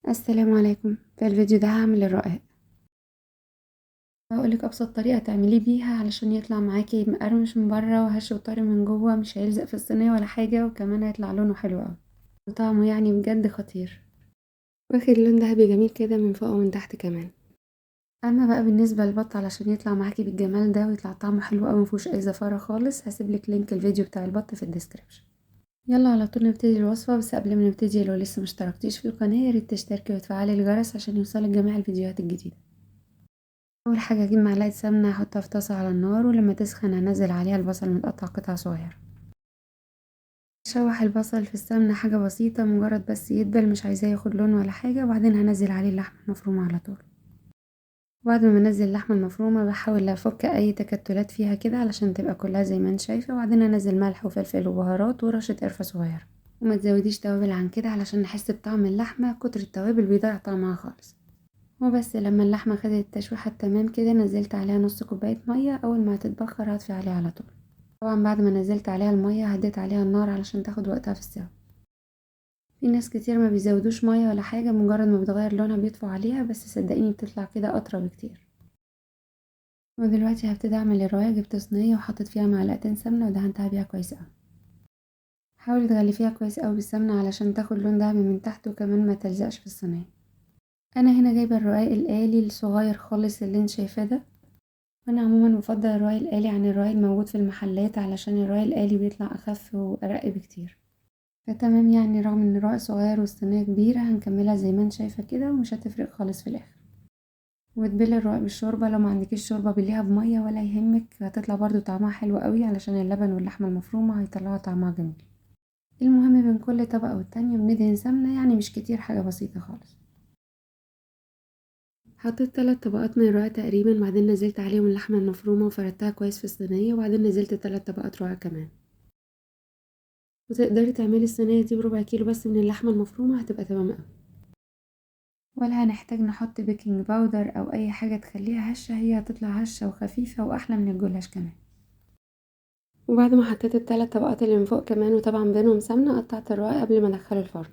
السلام عليكم. في الفيديو ده هعمل الرقاق. هقولك ابسط طريقة تعمليه بيها علشان يطلع معاكي مقرمش من بره وهش وطري من جوه، مش هيلزق في الصينية ولا حاجة، وكمان هيطلع لونه حلو اوي وطعمه يعني بجد خطير، واخد لون دهبي جميل كده من فوق ومن تحت كمان. اما بقى بالنسبة للبط، علشان يطلع معاكي بالجمال ده ويطلع طعمه حلو اوي مفيهوش اي زفارة خالص، هسيبلك لينك الفيديو بتاع البط في الديسكريبشن. يلا على طول نبتدي الوصفة، بس قبل ما نبتدي لو لسه مشتركتيش في القناة ياريت تشتركي وتفعلي الجرس عشان يوصلك جميع الفيديوهات الجديدة. اول حاجه اجيب معلقه سمنه احطها في طاسه على النار، ولما تسخن هنزل عليها البصل متقطع قطع صغيره. اشوح البصل في السمنه حاجه بسيطه، مجرد بس يدبل، مش عايزاه ياخد لون ولا حاجه، وبعدين هنزل عليه اللحمه المفرومه على طول. وبعد ما انزل اللحمه المفرومه بحاول افك اي تكتلات فيها كده علشان تبقى كلها زي ما انت شايفه، وبعدين انزل ملح وفلفل وبهارات ورشه قرفه صغيره. وما تزوديش توابل عن كده علشان نحس بطعم اللحمه، كتر التوابل بيضيع طعمها خالص. وبس لما اللحمة خدت التشويحة التمام كده نزلت عليها نص كوباية مية، أول ما هتتبخر هطفي عليها على طول. طبعا بعد ما نزلت عليها المية هديت عليها النار علشان تاخد وقتها في السوا. في ناس كتير ما بيزودوش مية ولا حاجة، مجرد ما بتغير لونها بيطفوا عليها، بس صدقيني بتطلع كده أطرى بكتير. ودلوقتي هبتدي أعمل الرواية. جبت صينية وحطيت فيها معلقتين سمنة ودهنتها بيها كويس أوي. حاولي تغلفيها كويس أوي بالسمنة علشان تاخد لون دهبي من تحت، وكمان ما تلزقش في الصينية. أنا هنا جايبة الرقاق الآلي الصغير خالص اللي انت شايفاه ده، وانا عموما بفضل الرواية الآلي عن الرواية الموجود في المحلات، علشان الرواية الآلي بيطلع اخف وارق بكتير. فتمام يعني، رغم ان الرواية صغير والصينية كبيرة هنكملها زي ما انت شايفة كده، ومش هتفرق خالص في الاخر. وتبلي الرواية بالشوربة، لو ما عندكيش شوربة بليها بمية ولا يهمك، هتطلع برضو طعمها حلو قوي علشان اللبن واللحمة المفرومة هيطلعوا طعمها جميل. المهم بين كل طبقة والتانية بندهن سمنة، يعني مش كتير، حاجة بسيطة خالص. حطيت 3 طبقات من الرقاق تقريبا، بعدين نزلت عليهم اللحمة المفرومة وفردتها كويس في الصينية، وبعدين نزلت 3 طبقات رقاق كمان. وتقدري تعملي الصينية دي بربع كيلو بس من اللحمة المفرومة، هتبقى تمام اوي. ولا هنحتاج نحط بيكنج باودر او اي حاجة تخليها هشة، هي هتطلع هشة وخفيفة واحلى من الجلاش كمان. وبعد ما حطيت ال3 طبقات اللي من فوق كمان، وطبعا بينهم سمنة، قطعت الرقاق قبل ما ادخله الفرن.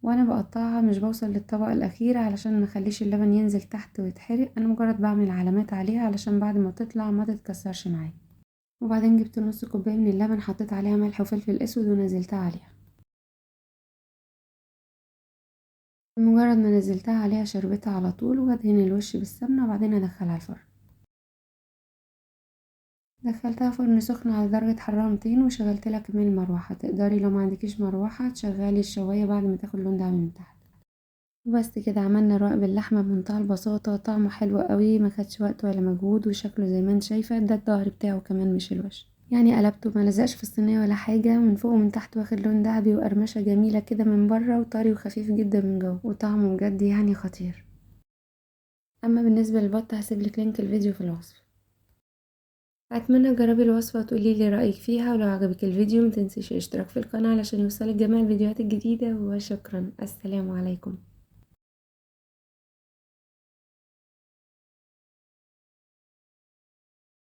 وانا بقطعها مش بوصل للطبقة الاخيرة علشان مخليش اللبن ينزل تحت ويتحرق، انا مجرد بعمل علامات عليها علشان بعد ما تطلع ما تتكسرش معايا. وبعدين جبت نص كوباية من اللبن، حطيت عليها ملح وفلفل اسود ونزلتها عليها. بمجرد ما نزلتها عليها شربتها على طول، وادهن الوش بالسمنة، وبعدين ادخلها الفرن. دخلتها فرن سخن على درجة حرارة 200، وشغلت لها كمان المروحة. تقدري لو ما عندكيش مروحة تشغلي الشواية بعد ما تاخد لون دهبي من تحت. وبس كده عملنا رقاق باللحمة بمنتهى البساطة، طعمه حلو قوي، ما خدش وقت ولا مجهود، وشكله زي ما انت شايفة، ده الظهر بتاعه كمان مش الوش، يعني قلبته ما لزقش في الصينية ولا حاجة، من فوق ومن تحت واخد لون دهبي وقرمشة جميلة كده من بره، وطري وخفيف جدا من جوه، وطعمه بجد يعني خطير. اما بالنسبة للبط هسيبلك لينك الفيديو في الوصف. اتمنى تجربي الوصفة وتقولي لي رأيك فيها، ولو عجبك الفيديو متنسيش الاشتراك في القناة علشان يوصلك جميع الفيديوهات الجديدة، وشكرا. السلام عليكم.